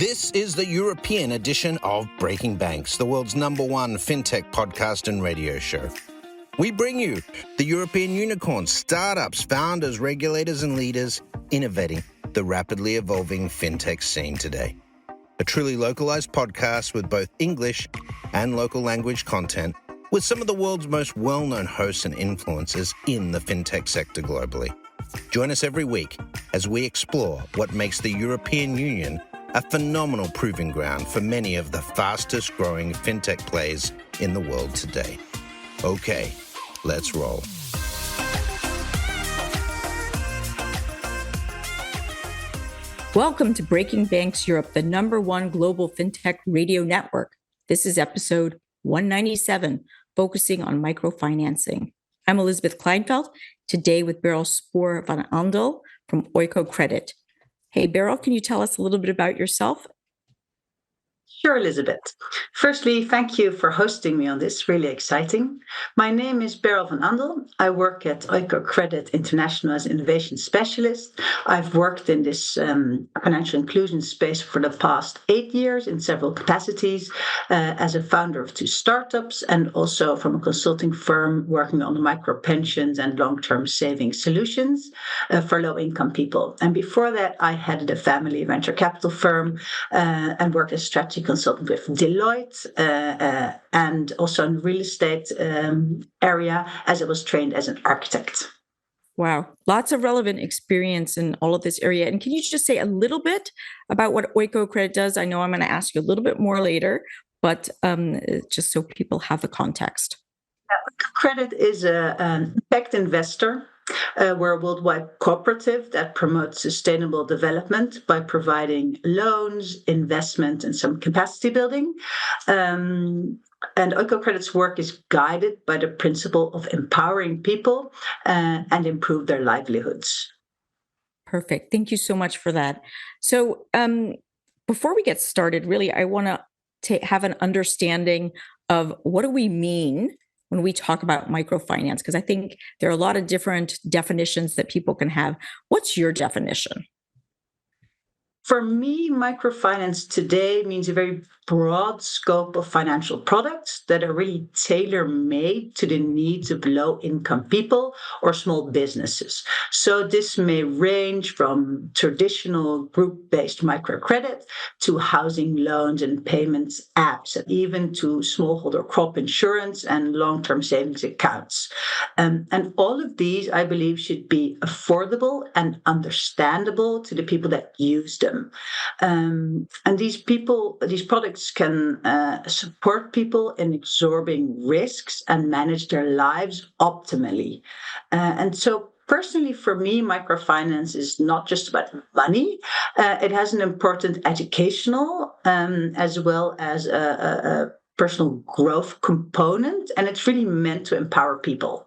This is the European edition of Breaking Banks, the world's #1 fintech podcast and radio show. We bring you the European unicorns, startups, founders, regulators, and leaders innovating the rapidly evolving fintech scene today. A truly localized podcast with both English and local language content, with some of the world's most well-known hosts and influencers in the fintech sector globally. Join us every week as we explore what makes the European Union a phenomenal proving ground for many of the fastest growing fintech plays in the world today. Okay, let's roll. Welcome to Breaking Banks Europe, the #1 global fintech radio network. This is episode 197, focusing on microfinancing. I'm Elizabeth Kleinveld, today with Beryl Spoor van Andel from Oiko Credit. Hey, Beryl, can you tell us a little bit about yourself? Sure, Elizabeth. Firstly, thank you for hosting me on this. Really exciting. My name is Beryl van Andel. I work at Oiko Credit International as innovation specialist. I've worked in this financial inclusion space for the past 8 years in several capacities as a founder of 2 startups and also from a consulting firm working on micro pensions and long-term saving solutions for low-income people. And before that, I headed a family venture capital firm and worked as strategy consultant with Deloitte and also in real estate area as I was trained as an architect. Wow, lots of relevant experience in all of this area. And can you just say a little bit about what Oiko Credit does? I know I'm going to ask you a little bit more later, but just so people have the context. Oiko Credit is an impact investor. We're a worldwide cooperative that promotes sustainable development by providing loans, investment, and some capacity building. And Oiko Credit's work is guided by the principle of empowering people and improve their livelihoods. Perfect. Thank you so much for that. So before we get started, really, I want to have an understanding of what do we mean when we talk about microfinance, because I think there are a lot of different definitions that people can have. What's your definition? For me, microfinance today means a very broad scope of financial products that are really tailor-made to the needs of low-income people or small businesses. So this may range from traditional group-based microcredit to housing loans and payments apps, and even to smallholder crop insurance and long-term savings accounts. And all of these, I believe, should be affordable and understandable to the people that use them. And these products can support people in absorbing risks and manage their lives optimally. And so personally, for me, microfinance is not just about money. It has an important educational as well as a personal growth component, and it's really meant to empower people.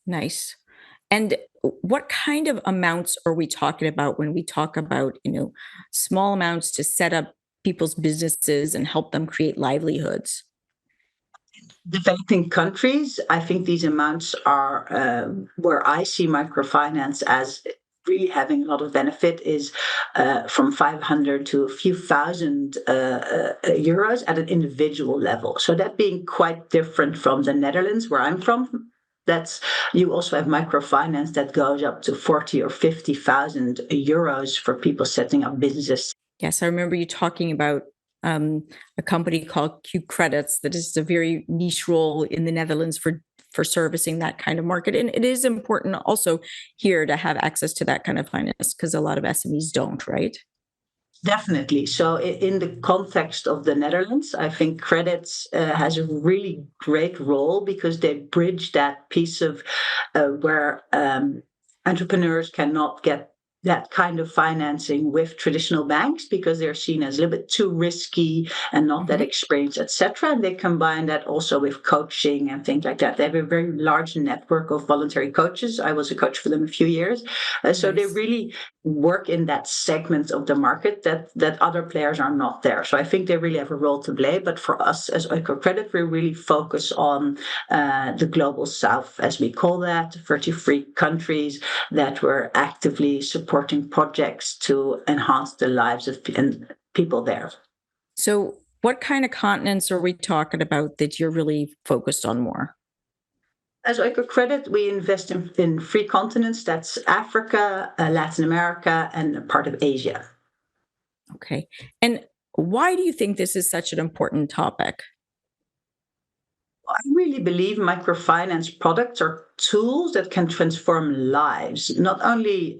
Nice. And what kind of amounts are we talking about when we talk about, small amounts to set up people's businesses and help them create livelihoods? Developing countries, I think these amounts are where I see microfinance as really having a lot of benefit is from 500 to a few thousand euros at an individual level. So that being quite different from the Netherlands, where I'm from. You also have microfinance that goes up to 40 or 50,000 euros for people setting up businesses. Yes, I remember you talking about a company called Oiko Credit that is a very niche role in the Netherlands for servicing that kind of market. And it is important also here to have access to that kind of finance because a lot of SMEs don't, right? Definitely. So in the context of the Netherlands, I think credits has a really great role because they bridge that piece of where entrepreneurs cannot get that kind of financing with traditional banks because they're seen as a little bit too risky and not that experienced, etc. And they combine that also with coaching and things like that. They have a very large network of voluntary coaches. I was a coach for them a few years. So they really work in that segment of the market that other players are not there. So I think they really have a role to play. But for us as Oiko Credit, we really focus on the global south, as we call that, 33 countries that we're actively supporting projects to enhance the lives of people there. So what kind of continents are we talking about that you're really focused on more? As Oiko Credit, we invest in three continents. That's Africa, Latin America, and a part of Asia. Okay. And why do you think this is such an important topic? I really believe microfinance products are tools that can transform lives, not only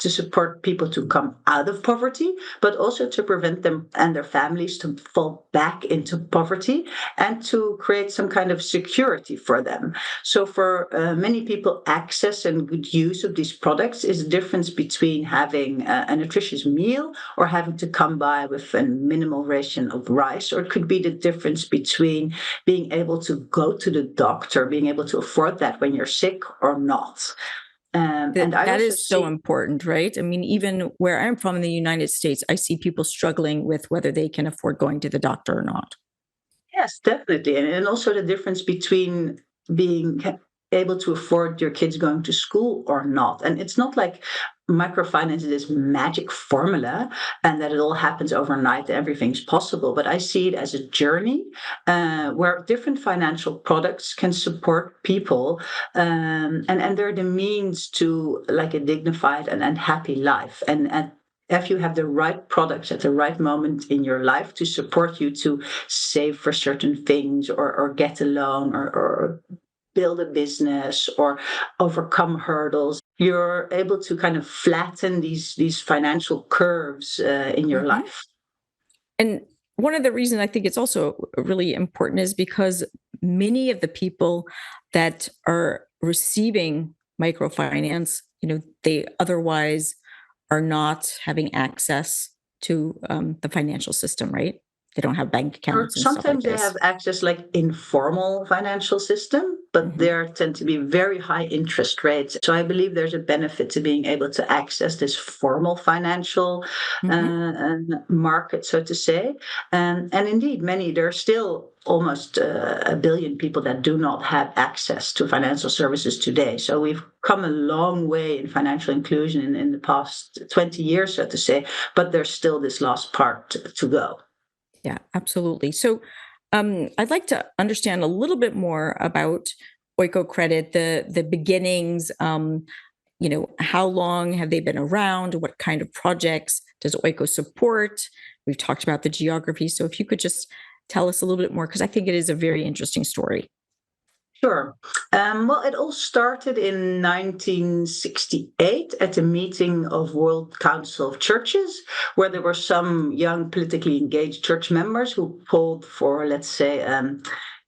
to support people to come out of poverty, but also to prevent them and their families to fall back into poverty and to create some kind of security for them. So for many people, access and good use of these products is the difference between having a nutritious meal or having to come by with a minimal ration of rice, or it could be the difference between being able to go to the doctor, being able to afford that when you're sick or not. And I That also is so see, important, right? I mean, even where I'm from in the United States, I see people struggling with whether they can afford going to the doctor or not. yes, definitely. And also the difference between being able to afford your kids going to school or not. And it's not like microfinance is this magic formula and that it all happens overnight, everything's possible. But I see it as a journey where different financial products can support people, and they're the means to like a dignified and happy life. And if you have the right products at the right moment in your life to support you to save for certain things or get a loan or build a business or overcome hurdles, you're able to kind of flatten these financial curves in your Mhm. life. And one of the reasons I think it's also really important is because many of the people that are receiving microfinance, they otherwise are not having access to the financial system, right? They don't have bank Or accounts and stuff like sometimes they this. have access like informal financial system, but Mhm. there tend to be very high interest rates. So I believe there's a benefit to being able to access this formal financial Mhm. market, so to say. And indeed, there are still almost a billion people that do not have access to financial services today. So we've come a long way in financial inclusion in the past 20 years, so to say, but there's still this last part to go. Yeah, absolutely. So I'd like to understand a little bit more about Oiko Credit, the beginnings. How long have they been around? What kind of projects does Oiko support? We've talked about the geography. So if you could just tell us a little bit more, because I think it is a very interesting story. Sure. Well, it all started in 1968 at a meeting of World Council of Churches, where there were some young politically engaged church members who called for, let's say,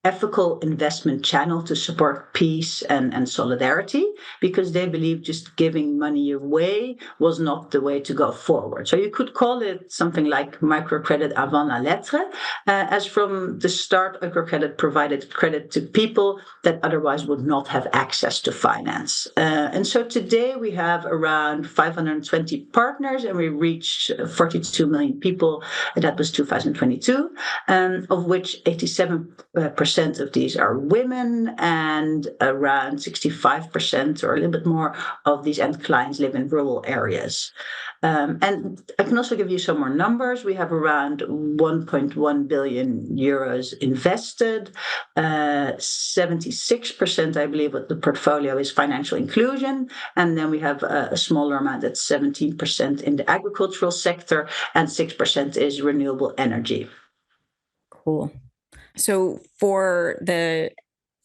ethical investment channel to support peace and solidarity, because they believed just giving money away was not the way to go forward. So you could call it something like microcredit avant la lettre, as from the start, Oiko Credit provided credit to people that otherwise would not have access to finance. And so today we have around 520 partners and we reach 42 million people. And that was 2022, of which 87% of these are women and around 65% or a little bit more of these end clients live in rural areas. And I can also give you some more numbers. We have around 1.1 billion euros invested. 76%, I believe, of the portfolio is financial inclusion. And then we have a smaller amount, that's 17% in the agricultural sector, and 6% is renewable energy. Cool. So for the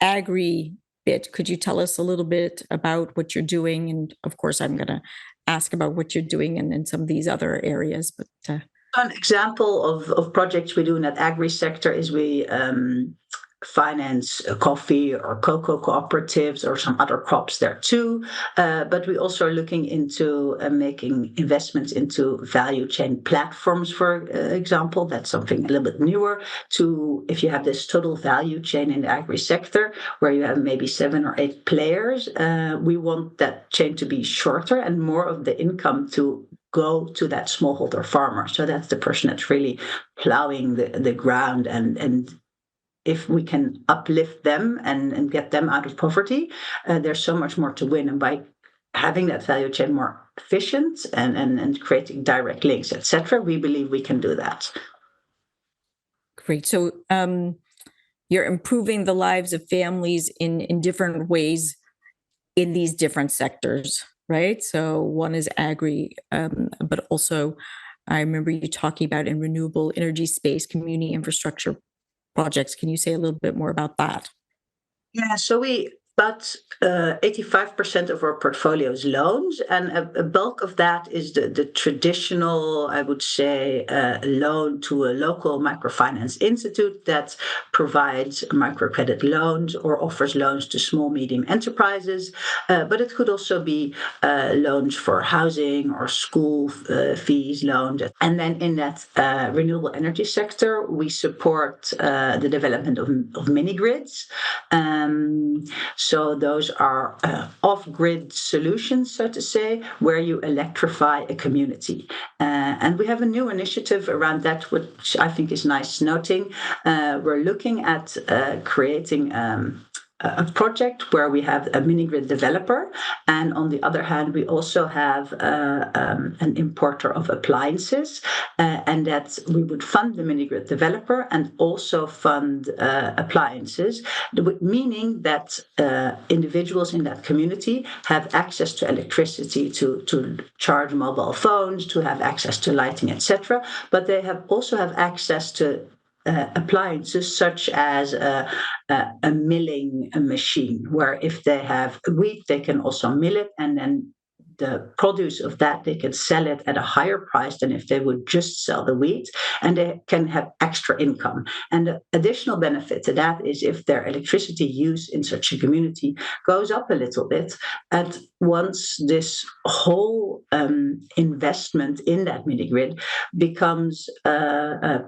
agri bit, could you tell us a little bit about what you're doing? And of course, I'm going to ask about what you're doing in some of these other areas. But An example of projects we do in that agri sector is we finance coffee or cocoa cooperatives or some other crops there too. But we also are looking into making investments into value chain platforms, for example. That's something a little bit newer to, if you have this total value chain in the agri sector where you have maybe 7 or 8 players, we want that chain to be shorter and more of the income to go to that smallholder farmer. So that's the person that's really plowing the ground, and if we can uplift them and get them out of poverty, there's so much more to win. And by having that value chain more efficient and creating direct links, etc., we believe we can do that. Great. So you're improving the lives of families in different ways in these different sectors, right? So one is agri, but also I remember you talking about in renewable energy space, community infrastructure projects. Can you say a little bit more about that? Yeah, so about 85% of our portfolio is loans, and a bulk of that is the traditional, I would say, loan to a local microfinance institute that provides microcredit loans or offers loans to small, medium enterprises. But it could also be loans for housing or school fees loans. And then in that renewable energy sector, we support the development of mini grids. So those are off-grid solutions, so to say, where you electrify a community. And we have a new initiative around that, which I think is nice noting. We're looking at creating a project where we have a mini grid developer, and on the other hand, we also have an importer of appliances, and that we would fund the mini grid developer and also fund appliances, meaning that individuals in that community have access to electricity to charge mobile phones, to have access to lighting, etc. But they also have access to appliances such as a milling machine, where if they have wheat, they can also mill it, and then the produce of that, they can sell it at a higher price than if they would just sell the wheat, and they can have extra income. And the additional benefit to that is if their electricity use in such a community goes up a little bit, and once this whole investment in that mini grid becomes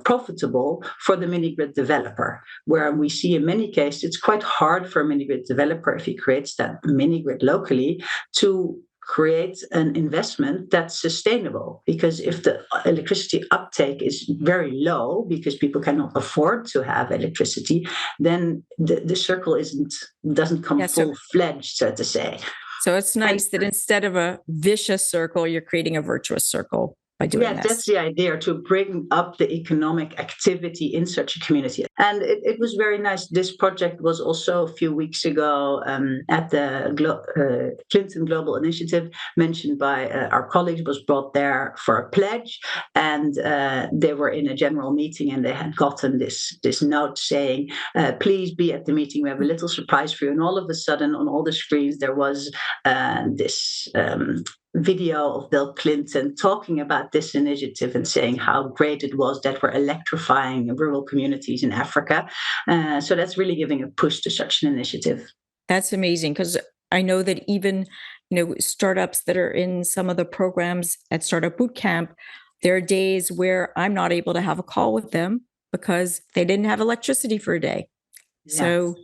profitable for the mini grid developer, where we see in many cases it's quite hard for a mini grid developer, if he creates that mini grid locally, to create an investment that's sustainable, because if the electricity uptake is very low because people cannot afford to have electricity, then the circle doesn't come full-fledged, so to say. So it's nice that instead of a vicious circle, you're creating a virtuous circle by doing this. That's the idea, to bring up the economic activity in such a community. And it was very nice. This project was also a few weeks ago at the Clinton Global Initiative, mentioned by our colleagues, was brought there for a pledge. And they were in a general meeting, and they had gotten this note saying, please be at the meeting. We have a little surprise for you. And all of a sudden, on all the screens, there was this video of Bill Clinton talking about this initiative and saying how great it was that we're electrifying rural communities in Africa. So that's really giving a push to such an initiative. That's amazing, because I know that even startups that are in some of the programs at Startup Bootcamp, there are days where I'm not able to have a call with them because they didn't have electricity for a day. Yes. So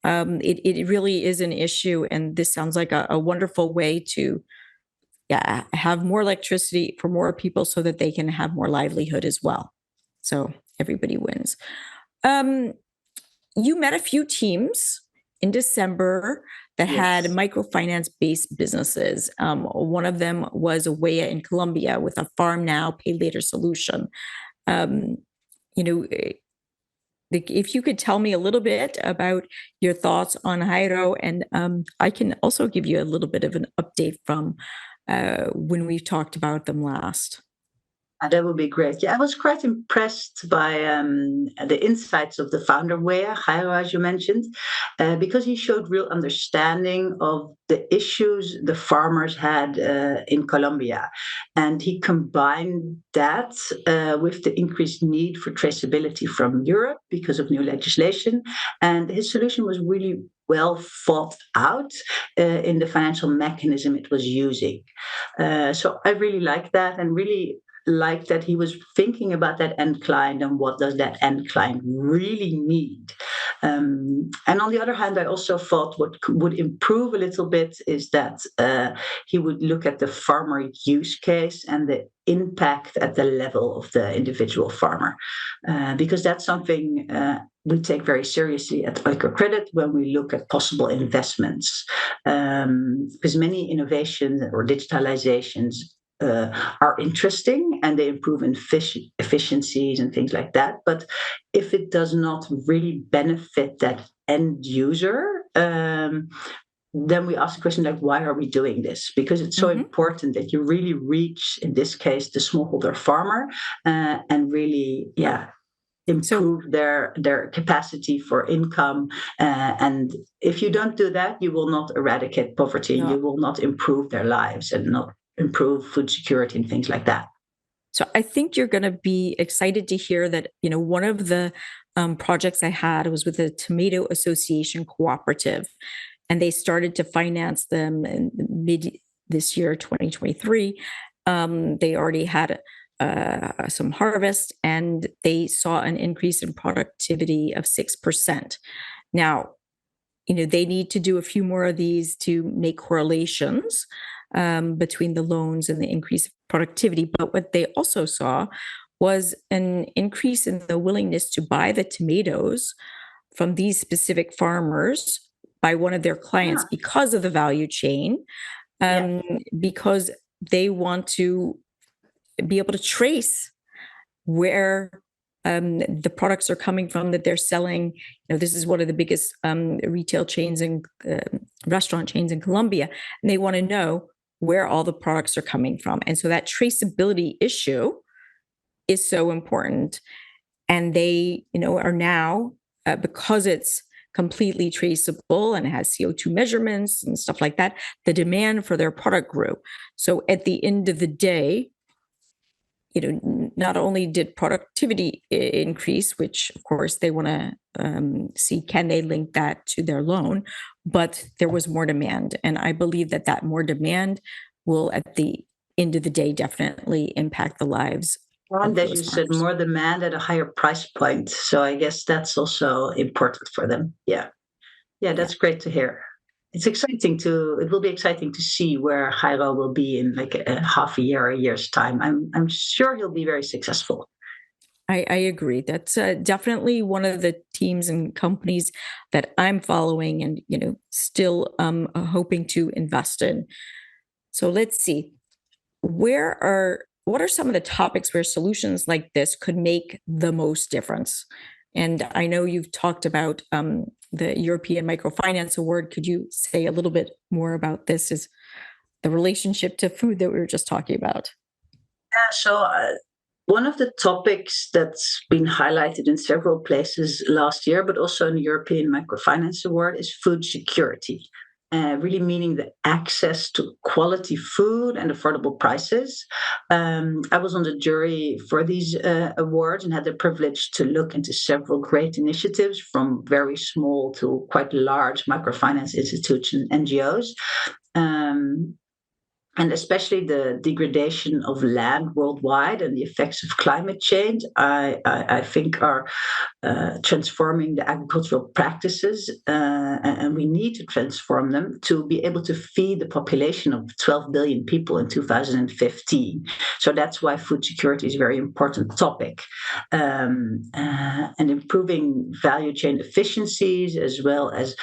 it really is an issue, and this sounds like a wonderful way to have more electricity for more people so that they can have more livelihood as well. So everybody wins. You met a few teams in December that had microfinance-based businesses. One of them was Awea in Colombia with a farm now, pay later solution. If you could tell me a little bit about your thoughts on Jairo, and I can also give you a little bit of an update from when we've talked about them last. That would be great. Yeah, I was quite impressed by the insights of the founder, Jairo, as you mentioned, because he showed real understanding of the issues the farmers had in Colombia. And he combined that with the increased need for traceability from Europe because of new legislation. And his solution was really well thought out in the financial mechanism it was using. So I really like that, and really like that he was thinking about that end client and what does that end client really need. And on the other hand, I also thought what would improve a little bit is that he would look at the farmer use case and the impact at the level of the individual farmer, because that's something we take very seriously at Oiko Credit when we look at possible investments. Because many innovations or digitalizations are interesting and they improve efficiencies and things like that. But if it does not really benefit that end user, then we ask the question like, why are we doing this? Because it's so important that you really reach, in this case, the smallholder farmer and really, improve their capacity for income. And if you don't do that, you will not eradicate poverty. You will not improve their lives and not improve food security and things like that. So I think you're going to be excited to hear that, one of the projects I had was with the Tomato Association Cooperative, and they started to finance them in mid this year, 2023. They already had some harvest, and they saw an increase in productivity of 6%. Now, they need to do a few more of these to make correlations between the loans and the increase of productivity. But what they also saw was an increase in the willingness to buy the tomatoes from these specific farmers by one of their clients because of the value chain, because they want to be able to trace where the products are coming from that they're selling. This is one of the biggest retail chains and restaurant chains in Colombia, and they want to know where all the products are coming from. And so that traceability issue is so important. And they, are now, because it's completely traceable and it has CO2 measurements and stuff like that, the demand for their product grew. So at the end of the day, not only did productivity increase, which of course they want to see, can they link that to their loan, but there was more demand. And I believe that more demand will, at the end of the day, definitely impact the lives. And as you said, more demand at a higher price point. So I guess that's also important for them. Yeah, that's great to hear. It will be exciting to see where Jairo will be in like a half a year's time. I'm sure he'll be very successful. I agree. That's definitely one of the teams and companies that I'm following and, still hoping to invest in. So let's see, what are some of the topics where solutions like this could make the most difference? And I know you've talked about the European Microfinance Award. Could you say a little bit more about this, as the relationship to food that we were just talking about? Yeah, so one of the topics that's been highlighted in several places last year, but also in the European Microfinance Award, is food security. Really meaning the access to quality food and affordable prices. I was on the jury for these awards and had the privilege to look into several great initiatives, from very small to quite large microfinance institutions and NGOs. And especially the degradation of land worldwide and the effects of climate change, I think are transforming the agricultural practices, and we need to transform them to be able to feed the population of 12 billion people in 2015. So that's why food security is a very important topic, and improving value chain efficiencies, as well as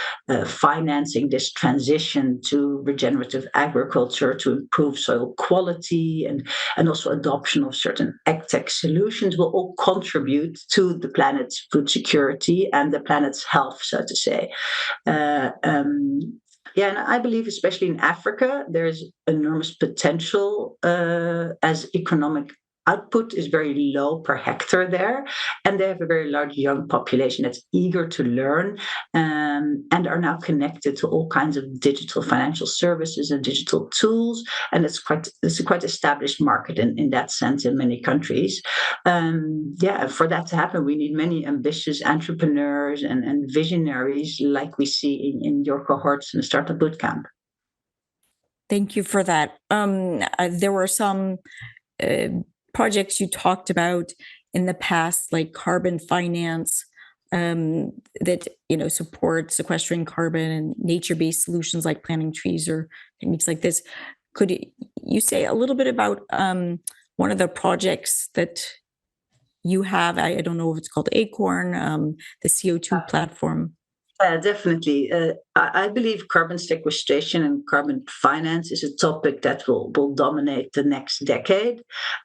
financing this transition to regenerative agriculture to improve soil quality and also adoption of certain ag-tech solutions, will all contribute to the planet's food security and the planet's health, so to say. And I believe, especially in Africa, there's enormous potential as economic output is very low per hectare there, and they have a very large young population that's eager to learn, and are now connected to all kinds of digital financial services and digital tools, and it's a quite established market in that sense in many countries. For that to happen, we need many ambitious entrepreneurs and visionaries like we see in your cohorts in the Startup Bootcamp. Thank you for that. There were some projects you talked about in the past, like carbon finance, that support sequestering carbon, and nature-based solutions like planting trees or techniques like this. Could you say a little bit about one of the projects that you have, I don't know if it's called Acorn, the CO2 platform. Definitely. I believe carbon sequestration and carbon finance is a topic that will dominate the next decade.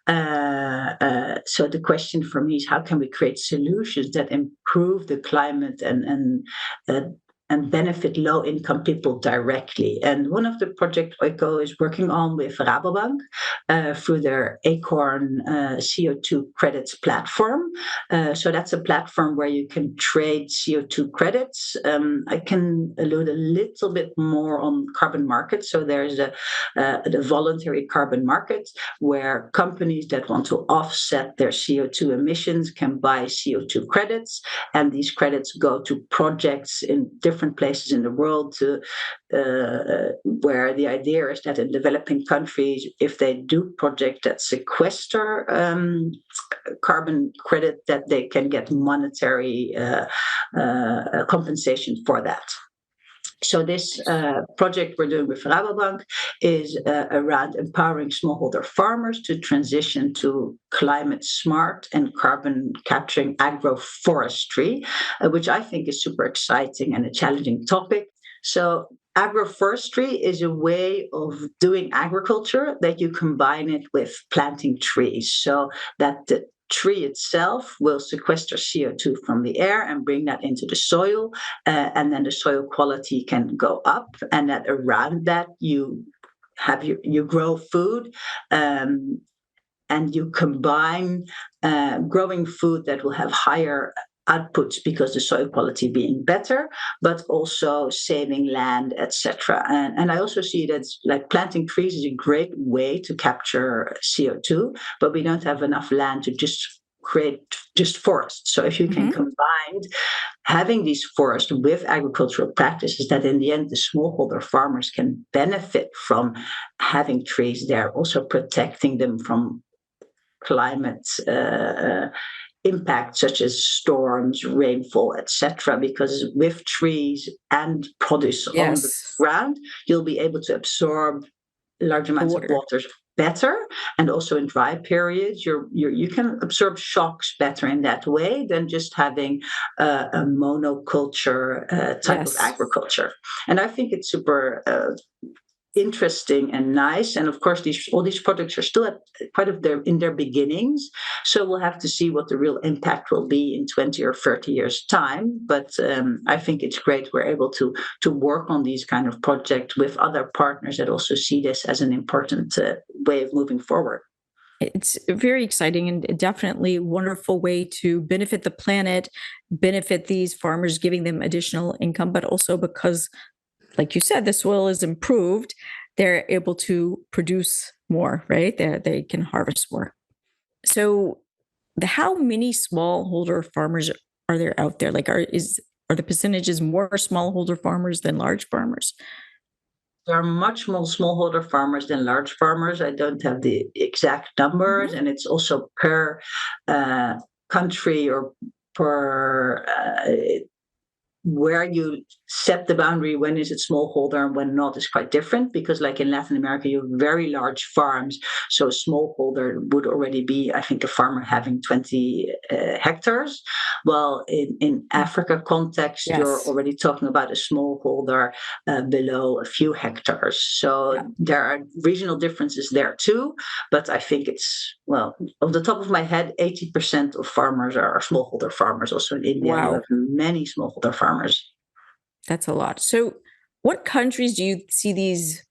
So the question for me is, how can we create solutions that improve the climate and benefit low-income people directly? And one of the projects Oiko is working on with Rabobank through their Acorn CO2 credits platform. So that's a platform where you can trade CO2 credits. I can allude a little bit more on carbon markets. So there's the voluntary carbon market where companies that want to offset their CO2 emissions can buy CO2 credits, and these credits go to projects in different places in the world where the idea is that in developing countries, if they do projects that sequester carbon credit, that they can get monetary compensation for that. So this project we're doing with Rabobank is around empowering smallholder farmers to transition to climate smart and carbon capturing agroforestry, which I think is super exciting and a challenging topic. So agroforestry is a way of doing agriculture that you combine it with planting trees, so that the tree itself will sequester CO2 from the air and bring that into the soil, and then the soil quality can go up, and that around that you grow food, and you combine growing food that will have higher outputs because the soil quality being better, but also saving land, etc. And I also see that like planting trees is a great way to capture CO2, but we don't have enough land to just create just forests. So if you can combine having these forests with agricultural practices, that in the end the smallholder farmers can benefit from having trees there, also protecting them from climate impact such as storms, rainfall, etc. Because with trees and produce on the ground, you'll be able to absorb large amounts of water better, and also in dry periods, you can absorb shocks better in that way than just having a monoculture type of agriculture. And I think it's super interesting and nice. And of course, all these projects are still at quite in their beginnings. So we'll have to see what the real impact will be in 20 or 30 years' time. But I think it's great we're able to work on these kind of projects with other partners that also see this as an important way of moving forward. It's very exciting and definitely a wonderful way to benefit the planet, benefit these farmers, giving them additional income, but also because, like you said, the soil is improved, they're able to produce more, right? They can harvest more. So how many smallholder farmers are there out there? Like are the percentages more smallholder farmers than large farmers? There are much more smallholder farmers than large farmers. I don't have the exact numbers, and it's also per country or per where you set the boundary, when is it smallholder and when not, is quite different, because like in Latin America, you have very large farms. So a smallholder would already be, I think, a farmer having 20 hectares. Well, in Africa context, you're already talking about a smallholder below a few hectares. So there are regional differences there too. But I think it's, well, off the top of my head, 80% of farmers are smallholder farmers. Also in India, you have many smallholder farmers. That's a lot. So what countries do you see these,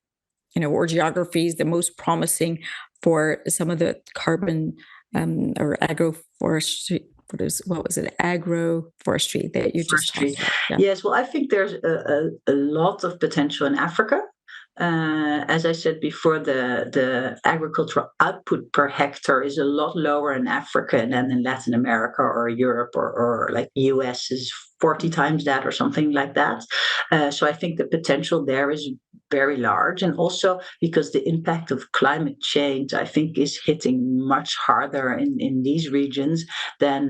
or geographies the most promising for some of the carbon or agroforestry? What was it? Agroforestry that you just talked about. Yeah. Yes, well, I think there's a lot of potential in Africa. As I said before, the agricultural output per hectare is a lot lower in Africa than in Latin America or Europe or like US is 40 times that or something like that. So I think the potential there is very large. And also because the impact of climate change, I think, is hitting much harder in these regions than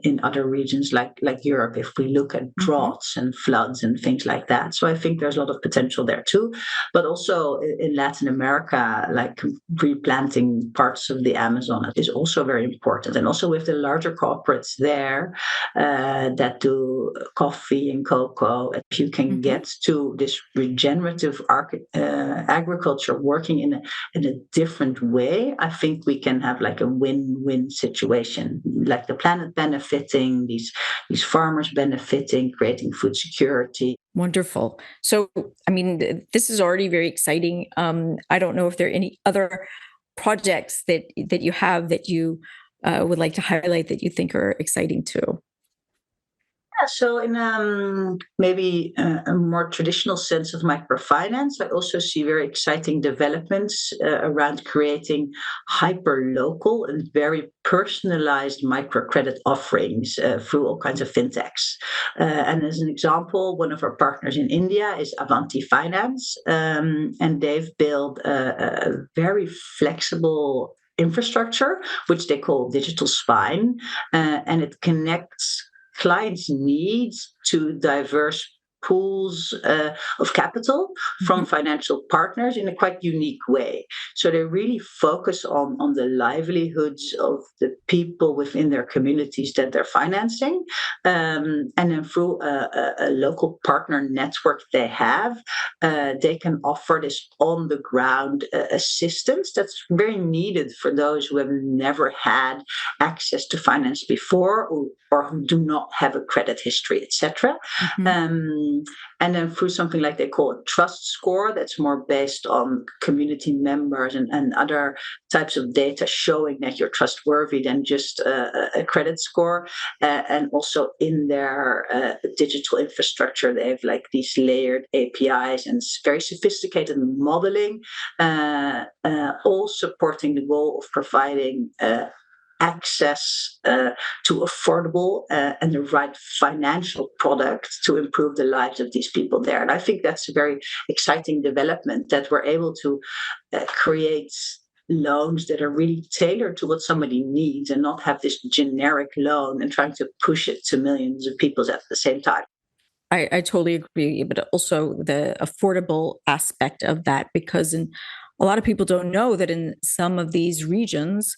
in other regions like Europe, if we look at droughts and floods and things like that. So I think there's a lot of potential there too. But also in Latin America, like replanting parts of the Amazon is also very important. And also with the larger corporates there that do coffee and cocoa, if you can get to this regenerative agriculture working in a different way, I think we can have like a win-win situation, like the planet benefiting, these farmers benefiting, creating food security. Wonderful. So, I mean, this is already very exciting. I don't know if there are any other projects that you have that you would like to highlight that you think are exciting too. Yeah, so in maybe a more traditional sense of microfinance, I also see very exciting developments around creating hyper-local and very personalized microcredit offerings through all kinds of fintechs. And as an example, one of our partners in India is Avanti Finance, and they've built a very flexible infrastructure, which they call digital spine, and it connects clients' needs to diverse pools of capital from financial partners in a quite unique way. So they really focus on the livelihoods of the people within their communities that they're financing. And then through a local partner network they have, they can offer this on-the-ground assistance that's very needed for those who have never had access to finance before or who do not have a credit history, etc. And then through something like they call a trust score, that's more based on community members and other types of data showing that you're trustworthy than just a credit score. And also in their digital infrastructure, they have like these layered APIs and very sophisticated modeling, all supporting the goal of providing access to affordable and the right financial products to improve the lives of these people there. And I think that's a very exciting development, that we're able to create loans that are really tailored to what somebody needs and not have this generic loan and trying to push it to millions of people at the same time. I totally agree, but also the affordable aspect of that, because a lot of people don't know that in some of these regions,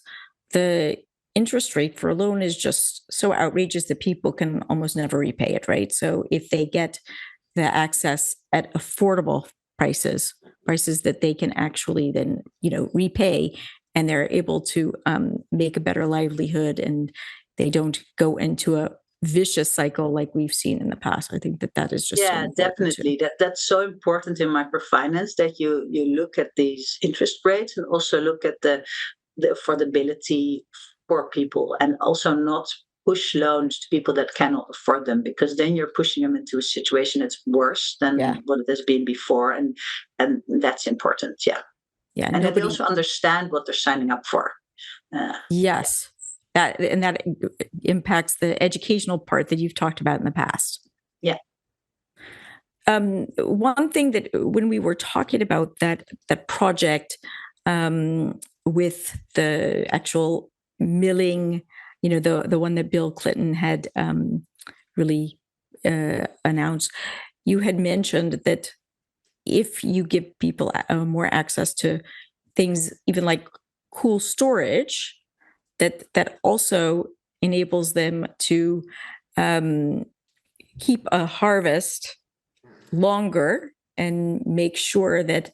the interest rate for a loan is just so outrageous that people can almost never repay it, right? So if they get the access at affordable prices that they can actually then, repay, and they're able to make a better livelihood, and they don't go into a vicious cycle like we've seen in the past. I think that is just so definitely too. That's so important in microfinance, that you look at these interest rates and also look at the affordability for people, and also not push loans to people that cannot afford them, because then you're pushing them into a situation that's worse than what it has been before, and that's important. And that they also understand what they're signing up for. Yes. That impacts the educational part that you've talked about in the past. One thing that when we were talking about that project with the actual milling, the one that Bill Clinton had really announced, you had mentioned that if you give people more access to things, even like cool storage, that also enables them to keep a harvest longer and make sure that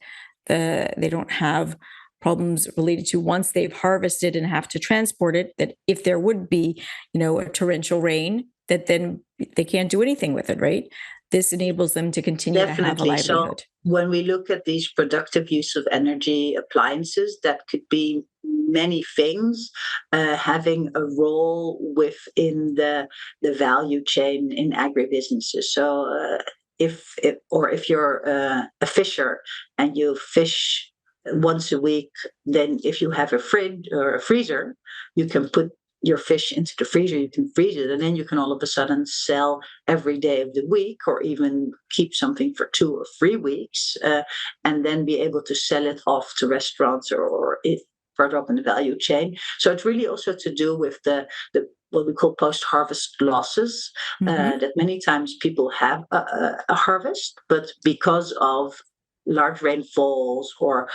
they don't have problems related to once they've harvested and have to transport it, that if there would be, a torrential rain, that then they can't do anything with it, right? This enables them to continue to have a livelihood. So when we look at these productive use of energy appliances, that could be many things, having a role within the value chain in agribusinesses. So if you're a fisher and you fish once a week, then if you have a fridge or a freezer, you can put your fish into the freezer, you can freeze it, and then you can all of a sudden sell every day of the week, or even keep something for 2 or 3 weeks, and then be able to sell it off to restaurants or if further up in the value chain. So it's really also to do with the what we call post-harvest losses, that many times people have a harvest, but because of large rainfalls or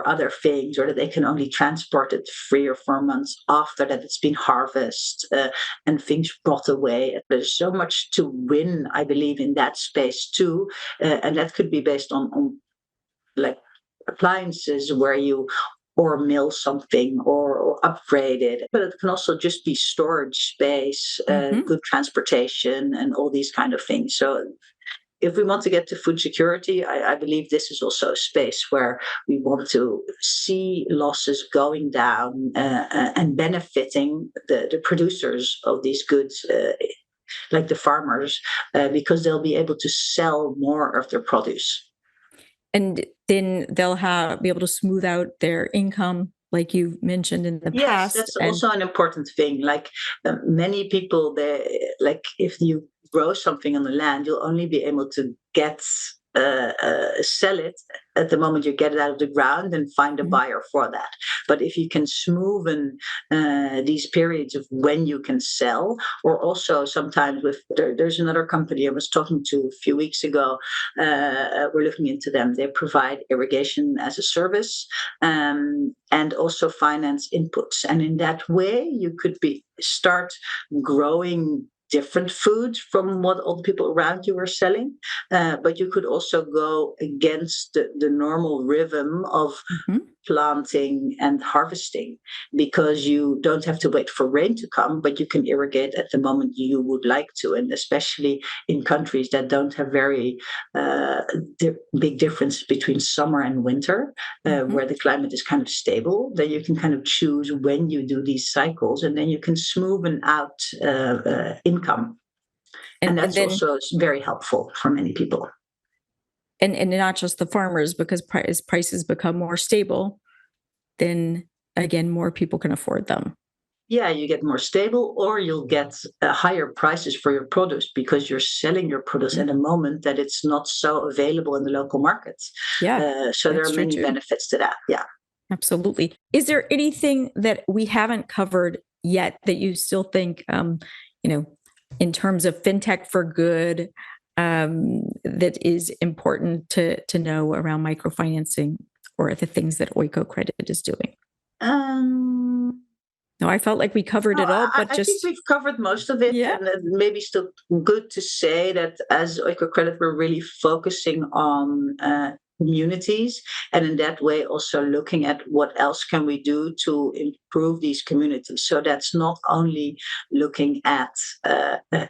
other things, or that they can only transport it 3 or 4 months after that it's been harvested, and things rot away. There's so much to win, I believe, in that space too, and that could be based on like appliances where you or mill something or upgrade it, but it can also just be storage space, good transportation, and all these kind of things. So if we want to get to food security, I believe this is also a space where we want to see losses going down, and benefiting the producers of these goods, like the farmers, because they'll be able to sell more of their produce. And then they'll be able to smooth out their income, like you mentioned in the Yes, past. that's also an important thing. Like many people, like if you grow something on the land, you'll only be able to sell it at the moment you get it out of the ground and find a buyer for that. But if you can smoothen these periods of when you can sell, or also sometimes there's another company I was talking to a few weeks ago. We're looking into them. They provide irrigation as a service, and also finance inputs. And in that way, you could start growing different foods from what all the people around you are selling, but you could also go against the normal rhythm of planting and harvesting, because you don't have to wait for rain to come, but you can irrigate at the moment you would like to. And especially in countries that don't have very big difference between summer and winter, where the climate is kind of stable, then you can kind of choose when you do these cycles, and then you can smoothen out income. And that's also very helpful for many people. And not just the farmers, because as prices become more stable, then again, more people can afford them. Yeah, you get more stable, or you'll get higher prices for your produce because you're selling your produce at a moment that it's not so available in the local markets. Yeah, so there are many benefits to that. Yeah, absolutely. Is there anything that we haven't covered yet that you still think, in terms of Fintech4Good, that is important to know around microfinancing, or the things that Oiko Credit is doing? No, I felt like we covered it all, but I think we've covered most of it. Yeah. And maybe still good to say that as Oiko Credit, we're really focusing on communities, and in that way also looking at what else can we do to improve these communities. So that's not only looking at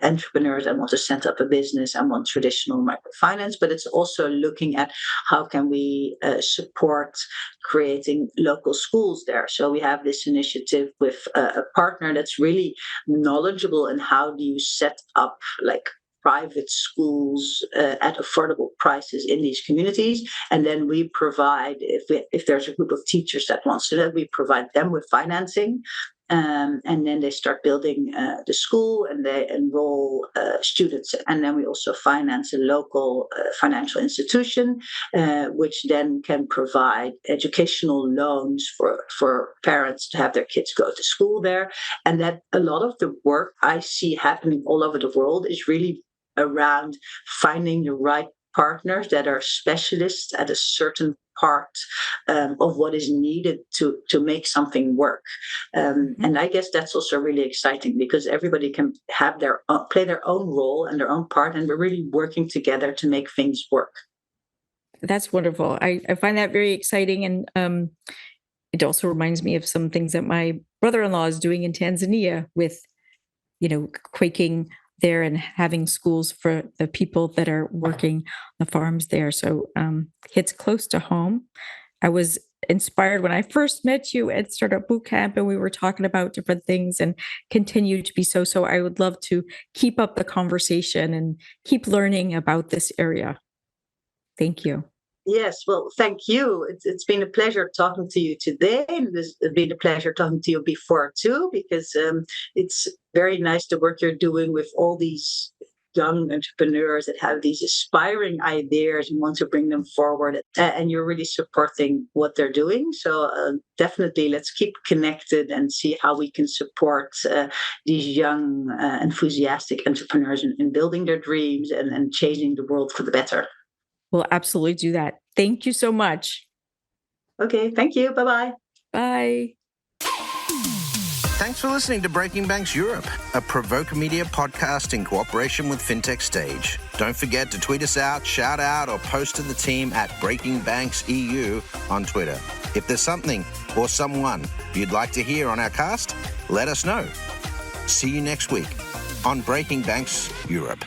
entrepreneurs that want to set up a business and want traditional microfinance, but it's also looking at how can we support creating local schools there. So we have this initiative with a partner that's really knowledgeable in how do you set up like private schools at affordable prices in these communities. And then we provide, if there's a group of teachers that wants to do that, we provide them with financing. And then they start building the school, and they enroll students. And then we also finance a local financial institution, which then can provide educational loans for parents to have their kids go to school there. And that a lot of the work I see happening all over the world is really around finding the right partners that are specialists at a certain part of what is needed to make something work. And I guess that's also really exciting, because everybody can have play their own role and their own part, and we're really working together to make things work. That's wonderful. I find that very exciting. And it also reminds me of some things that my brother-in-law is doing in Tanzania with, quaking there and having schools for the people that are working the farms there. So it's close to home. I was inspired when I first met you at Startup Bootcamp, and we were talking about different things, and continue to be so. So I would love to keep up the conversation and keep learning about this area. Thank you. Yes, well, thank you. It's been a pleasure talking to you today, and it's been a pleasure talking to you before too, because it's very nice the work you're doing with all these young entrepreneurs that have these aspiring ideas and want to bring them forward, and you're really supporting what they're doing. So definitely, let's keep connected and see how we can support these young, enthusiastic entrepreneurs in building their dreams and changing the world for the better. We'll absolutely do that. Thank you so much. Okay, thank you. Bye-bye. Bye. Thanks for listening to Breaking Banks Europe, a Provoke Media podcast in cooperation with Fintech Stage. Don't forget to tweet us out, shout out, or post to the team at Breaking Banks EU on Twitter. If there's something or someone you'd like to hear on our cast, let us know. See you next week on Breaking Banks Europe.